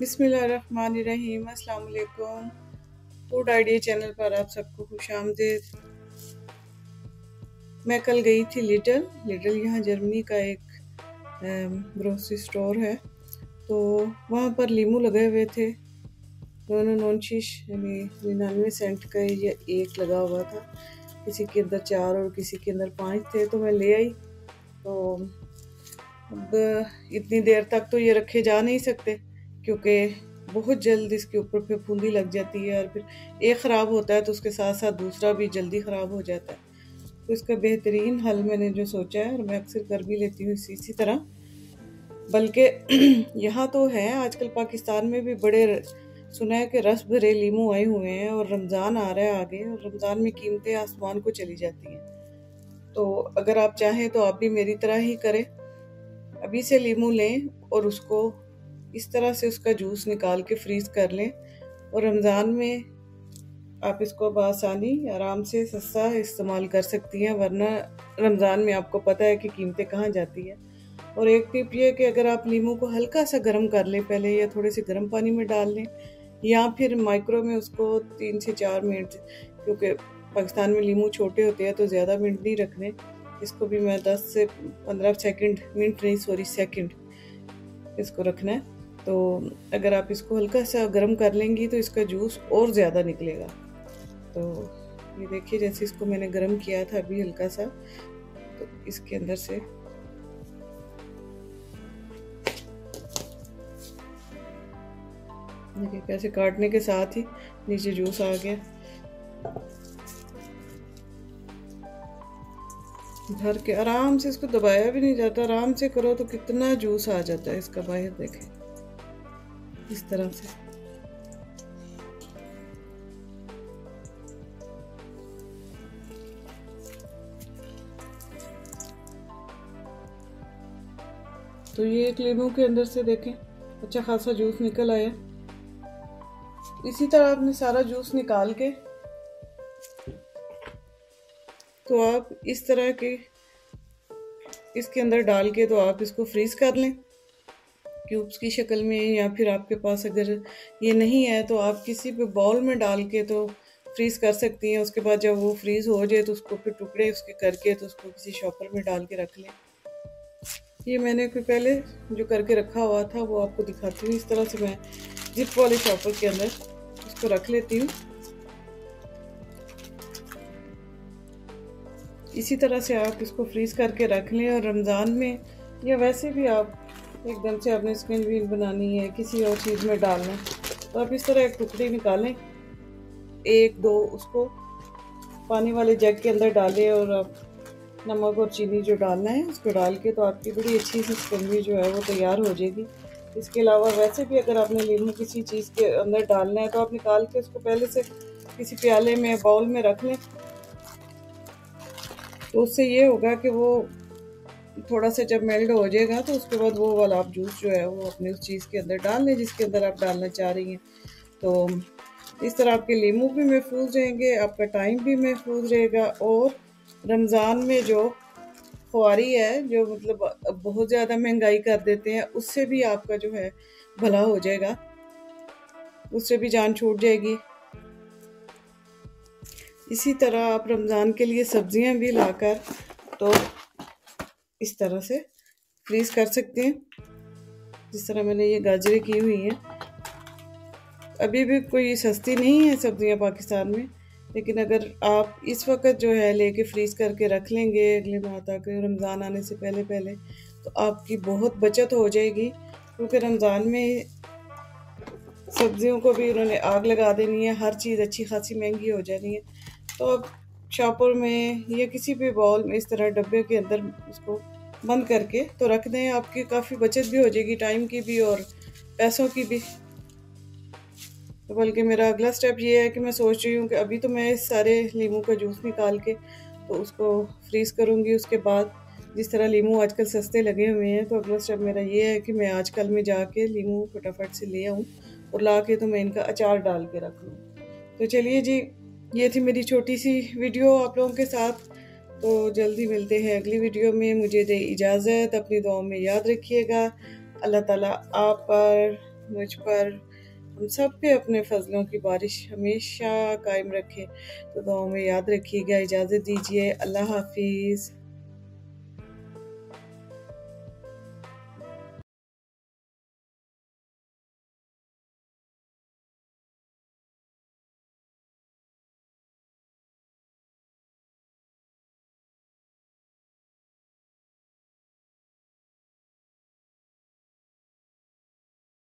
बिस्मिल्लाहिर्रहमानिर्रहीम। अस्सलाम वालेकुम। फूड आइडिया चैनल पर आप सबको खुशामदीद। मैं कल गई थी लिटल यहाँ जर्मनी का एक ग्रोसरी स्टोर है, तो वहाँ पर लीमू लगे हुए थे। दोनों नॉन शीश यानी 99 सेंट का ये एक लगा हुआ था। किसी के अंदर 4 और किसी के अंदर 5 थे, तो मैं ले आई। तो अब इतनी देर तक तो ये रखे जा नहीं सकते, क्योंकि बहुत जल्द इसके ऊपर फफूंदी लग जाती है और फिर एक ख़राब होता है तो उसके साथ साथ दूसरा भी जल्दी ख़राब हो जाता है। तो इसका बेहतरीन हल मैंने जो सोचा है, और मैं अक्सर कर भी लेती हूँ इसी तरह, बल्कि यहाँ तो है आजकल पाकिस्तान में भी बड़े सुना है कि रस भरे लीमू आए हुए हैं, और रमज़ान आ रहा है आगे, और रमज़ान में कीमतें आसमान को चली जाती हैं। तो अगर आप चाहें तो आप भी मेरी तरह ही करें, अभी से लीमू लें और उसको इस तरह से उसका जूस निकाल के फ्रीज कर लें, और रमज़ान में आप इसको बआसानी आराम से सस्ता इस्तेमाल कर सकती हैं, वरना रमज़ान में आपको पता है कि कीमतें कहाँ जाती है। और एक टिप ये है कि अगर आप लीमू को हल्का सा गर्म कर लें पहले, या थोड़े से गर्म पानी में डाल लें, या फिर माइक्रो में उसको 3 से 4 मिनट, क्योंकि पाकिस्तान में लीमू छोटे होते हैं तो ज़्यादा मिनट नहीं रखने, इसको भी मैं 10 से 15 सेकंड इसको रखना है। तो अगर आप इसको हल्का सा गर्म कर लेंगी तो इसका जूस और ज़्यादा निकलेगा। तो ये देखिए, जैसे इसको मैंने गर्म किया था अभी हल्का सा, तो इसके अंदर से देखिए कैसे काटने के साथ ही नीचे जूस आ गया। भर के आराम से, इसको दबाया भी नहीं जाता, आराम से करो तो कितना जूस आ जाता है इसका बाहर। देखें इस तरह से। तो ये एक लीमू के अंदर से देखें अच्छा खासा जूस निकल आया। इसी तरह आपने सारा जूस निकाल के, तो आप इस तरह के इसके अंदर डाल के तो आप इसको फ्रीज कर लें क्यूब्स की शक्ल में, या फिर आपके पास अगर ये नहीं है तो आप किसी भी बाउल में डाल के तो फ्रीज कर सकती हैं। उसके बाद जब वो फ्रीज हो जाए तो उसको फिर टुकड़े उसके करके तो उसको किसी शॉपर में डाल के रख लें। ये मैंने कोई पहले जो करके रखा हुआ था वो आपको दिखाती हूँ। इस तरह से मैं जिप वाले शॉपर के अंदर इसको रख लेती हूँ। इसी तरह से आप इसको फ्रीज करके रख लें, और रमज़ान में या वैसे भी आप एकदम से आपने स्किन व्हील बनानी है, किसी और चीज़ में डालना है, तो आप इस तरह एक टुकड़ी निकालें, 1-2 उसको पानी वाले जग के अंदर डालें, और आप नमक और चीनी जो डालना है उसको डाल के तो आपकी बड़ी अच्छी सी स्पंजी जो है वो तैयार हो जाएगी। इसके अलावा वैसे भी अगर आपने लीमू किसी चीज़ के अंदर डालना है तो आप निकाल के उसको पहले से किसी प्याले में बाउल में रख लें। तो उससे ये होगा कि वो थोड़ा सा जब मेल्ट हो जाएगा तो उसके बाद वो वाला आप जूस जो है वो अपने उस चीज़ के अंदर डाल लें जिसके अंदर आप डालना चाह रही हैं। तो इस तरह आपके लीमू भी महफूज रहेंगे, आपका टाइम भी महफूज रहेगा, और रमज़ान में जो खुआरी है, जो मतलब बहुत ज़्यादा महंगाई कर देते हैं, उससे भी आपका जो है भला हो जाएगा, उससे भी जान छूट जाएगी। इसी तरह आप रमज़ान के लिए सब्जियां भी लाकर तो इस तरह से फ्रीज कर सकते हैं, जिस तरह मैंने ये गाजरें की हुई हैं। अभी भी कोई सस्ती नहीं है सब्जियां पाकिस्तान में, लेकिन अगर आप इस वक्त जो है लेके फ्रीज करके रख लेंगे अगले माह तक, रमज़ान आने से पहले पहले, तो आपकी बहुत बचत हो जाएगी। क्योंकि रमज़ान में सब्जियों को भी उन्होंने आग लगा देनी है, हर चीज़ अच्छी खासी महंगी हो जानी है। तो आप शॉपर में या किसी भी बाउल में इस तरह डब्बे के अंदर उसको बंद करके तो रख दें, आपकी काफ़ी बचत भी हो जाएगी, टाइम की भी और पैसों की भी। तो बल्कि मेरा अगला स्टेप ये है कि मैं सोच रही हूँ कि अभी तो मैं इस सारे लीमू का जूस निकाल के तो उसको फ्रीज़ करूँगी। उसके बाद जिस तरह लीमू आजकल सस्ते लगे हुए हैं, तो अगला स्टेप मेरा ये है कि मैं आजकल में जाके लीमू फटाफट से ले आऊँ और ला के तो मैं इनका अचार डाल के रख लूँ। तो चलिए जी, ये थी मेरी छोटी सी वीडियो आप लोगों के साथ। तो जल्दी मिलते हैं अगली वीडियो में। मुझे दे इजाज़त, अपनी दुआओं में याद रखिएगा। अल्लाह ताला आप पर मुझ पर, हम सब पे अपने फजलों की बारिश हमेशा कायम रखे। तो दुआओं में याद रखिएगा। इजाज़त दीजिए। अल्लाह हाफिज़।